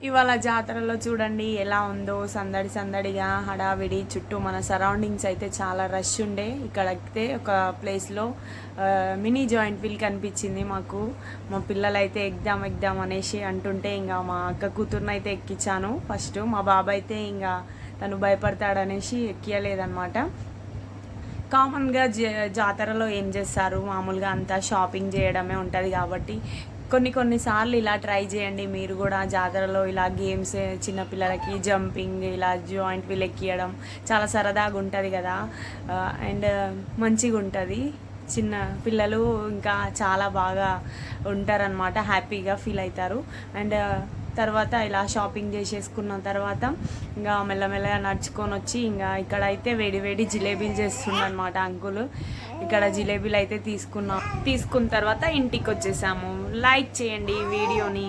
ఇవాళ జాతరలో చూడండి ఎలా ఉందో, సందడి సందడిగా హడావిడి. చుట్టూ మన సరౌండింగ్స్ అయితే చాలా రష్ ఉండే. ఇక్కడ అయితే ఒక ప్లేస్లో మినీ జాయింట్ వీల్ కనిపించింది మాకు. మా పిల్లలు అయితే ఎగ్దాం అనేసి అంటుంటే ఇంకా మా అక్క కూతురుని అయితే ఎక్కించాను ఫస్ట్. మా బాబాయ్ అయితే ఇంకా తను భయపడతాడనేసి ఎక్కియలేదన్నమాట. కామన్గా జాతరలో ఏం చేస్తారు, మామూలుగా అంతా షాపింగ్ చేయడమే ఉంటుంది కాబట్టి కొన్నిసార్లు ఇలా ట్రై చేయండి మీరు కూడా. జాతరలో ఇలా గేమ్స్, చిన్నపిల్లలకి జంపింగ్, ఇలా జాయింట్ వీల్ ఎక్కియడం చాలా సరదాగా ఉంటుంది కదా. అండ్ మంచిగా ఉంటుంది. చిన్న పిల్లలు ఇంకా చాలా బాగా ఉంటారనమాట, హ్యాపీగా ఫీల్ అవుతారు. అండ్ తర్వాత ఇలా షాపింగ్ చేసేసుకున్న తర్వాత ఇంకా మెల్లమెల్లగా నడుచుకొని వచ్చి ఇంకా ఇక్కడైతే వేడి వేడి జిలేబీలు చేస్తుండనమాట అంకుల్. ఇక్కడ జిలేబీలు అయితే తీసుకున్న తర్వాత ఇంటికి వచ్చేసాము. లైక్ చేయండి ఈ వీడియోని.